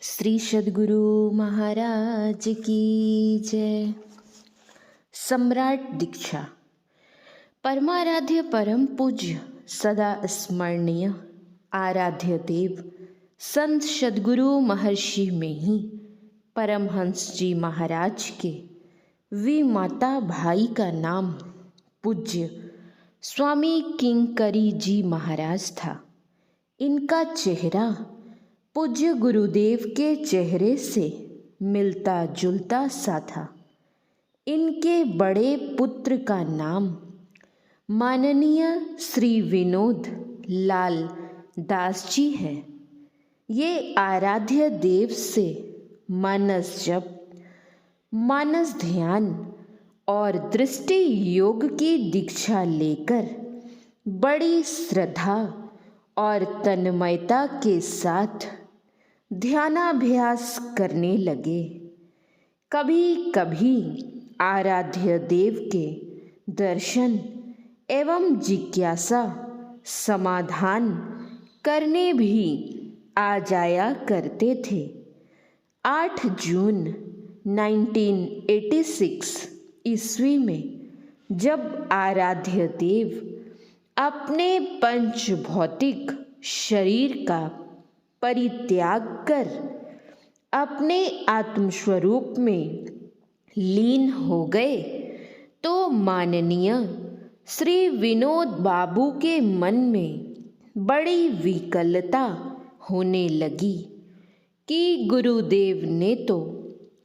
श्री सद्गुरु महाराज की जय। सम्राट दीक्षा। परमाराध्य परम पूज्य सदा स्मरणीय आराध्य देव संत सद्गुरु महर्षि में ही परमहंस जी महाराज के वी माता भाई का नाम पूज्य स्वामी किंकरी जी महाराज था। इनका चेहरा पूज्य गुरुदेव के चेहरे से मिलता जुलता सा था। इनके बड़े पुत्र का नाम माननीय श्री विनोद लाल दास जी है। ये आराध्य देव से मानस जप, मानस ध्यान और दृष्टि योग की दीक्षा लेकर बड़ी श्रद्धा और तन्मयता के साथ ध्यानाभ्यास करने लगे। कभी कभी आराध्य देव के दर्शन एवं जिज्ञासा समाधान करने भी आ जाया करते थे। 8 जून 1986 ईस्वी में जब आराध्य देव अपने पंच भौतिक शरीर का परित्याग कर अपने आत्मस्वरूप में लीन हो गए तो माननीय श्री विनोद बाबू के मन में बड़ी विकलता होने लगी कि गुरुदेव ने तो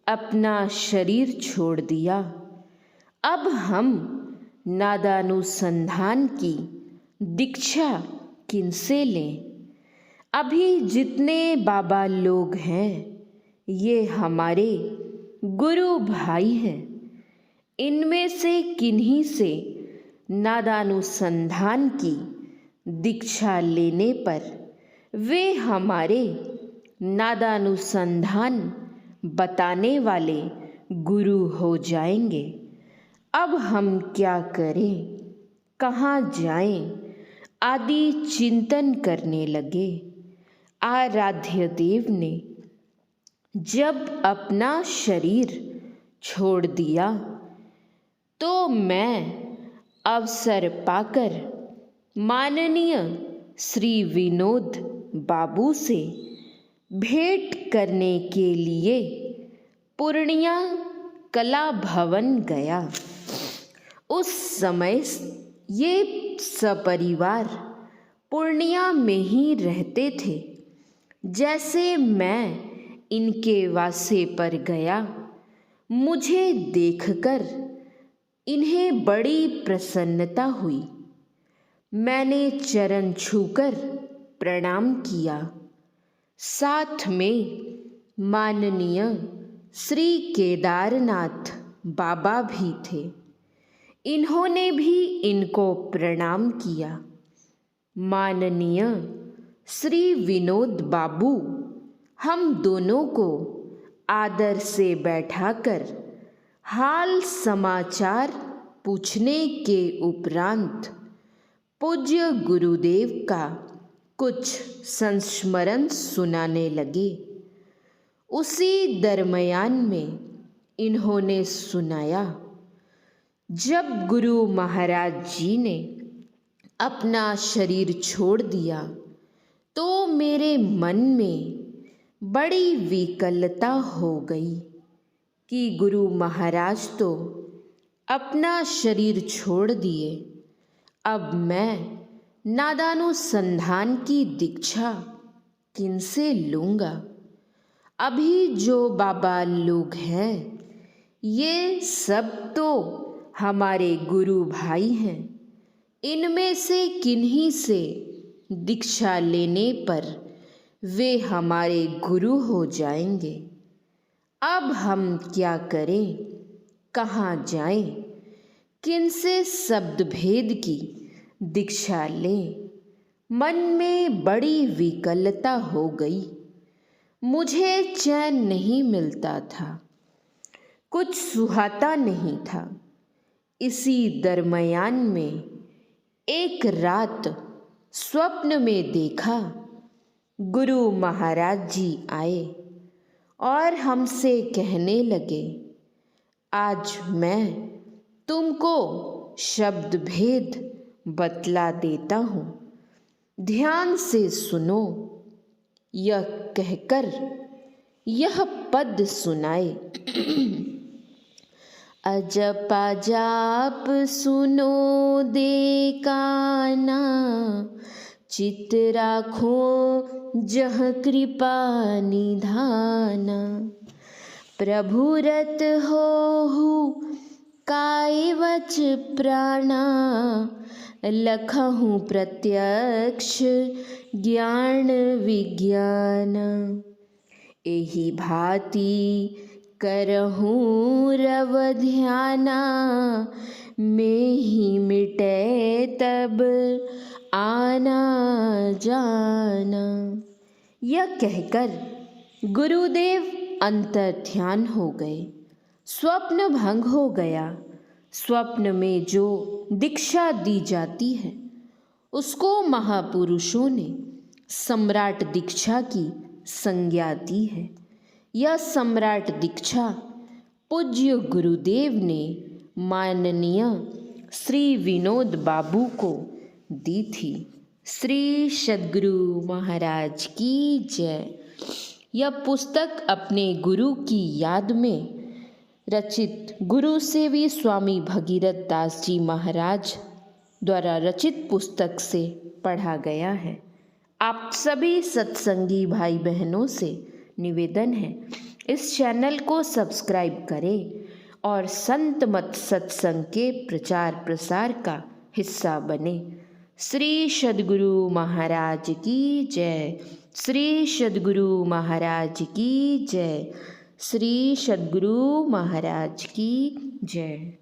अपना शरीर छोड़ दिया, अब हम नादानुसंधान की दीक्षा किनसे लें। अभी जितने बाबा लोग हैं ये हमारे गुरु भाई हैं। इनमें से किन्हीं से नादानुसंधान की दीक्षा लेने पर वे हमारे नादानुसंधान बताने वाले गुरु हो जाएंगे। अब हम क्या करें, कहाँ जाएं आदि चिंतन करने लगे। आराध्य देव ने जब अपना शरीर छोड़ दिया तो मैं अवसर पाकर माननीय श्री विनोद बाबू से भेंट करने के लिए पूर्णिया कला भवन गया। उस समय ये सपरिवार पूर्णिया में ही रहते थे। जैसे मैं इनके वासे पर गया, मुझे देखकर इन्हें बड़ी प्रसन्नता हुई। मैंने चरण छूकर प्रणाम किया। साथ में माननीय श्री केदारनाथ बाबा भी थे। इन्होंने भी इनको प्रणाम किया। माननीय श्री विनोद बाबू हम दोनों को आदर से बैठाकर हाल समाचार पूछने के उपरांत पूज्य गुरुदेव का कुछ संस्मरण सुनाने लगे। उसी दरमियान में इन्होंने सुनाया, जब गुरु महाराज जी ने अपना शरीर छोड़ दिया तो मेरे मन में बड़ी विकलता हो गई कि गुरु महाराज तो अपना शरीर छोड़ दिए, अब मैं नादानुसंधान की दीक्षा किनसे लूँगा। अभी जो बाबा लोग हैं ये सब तो हमारे गुरु भाई हैं। इनमें से किन्हीं से दीक्षा लेने पर वे हमारे गुरु हो जाएंगे। अब हम क्या करें, कहाँ जाएं, किनसे शब्द भेद की दीक्षा लें। मन में बड़ी विकलता हो गई। मुझे चैन नहीं मिलता था, कुछ सुहाता नहीं था। इसी दरमियान में एक रात स्वप्न में देखा गुरु महाराज जी आए और हमसे कहने लगे, आज मैं तुमको शब्द भेद बतला देता हूँ, ध्यान से सुनो। यह कहकर यह पद सुनाए, अजप जाप सुनो दे काना, चित राखो जह कृपा निधाना। प्रभु रत होहु काय वच प्राणा, लखहु प्रत्यक्ष ज्ञान विज्ञान। एहि भांति करहूँ रव ध्याना, में ही मिटे तब आना जाना। यह कहकर गुरुदेव अंतर ध्यान हो गए। स्वप्न भंग हो गया। स्वप्न में जो दीक्षा दी जाती है उसको महापुरुषों ने सम्राट दीक्षा की संज्ञा दी है। यह सम्राट दीक्षा पूज्य गुरुदेव ने माननीय श्री विनोद बाबू को दी थी। श्री सद्गुरु महाराज की जय। यह पुस्तक अपने गुरु की याद में रचित गुरु सेवी स्वामी भगीरथ दास जी महाराज द्वारा रचित पुस्तक से पढ़ा गया है। आप सभी सत्संगी भाई बहनों से निवेदन है, इस चैनल को सब्सक्राइब करें और संत मत सत्संग के प्रचार प्रसार का हिस्सा बने। श्री सद्गुरु महाराज की जय। श्री सद्गुरु महाराज की जय। श्री सद्गुरु महाराज की जय।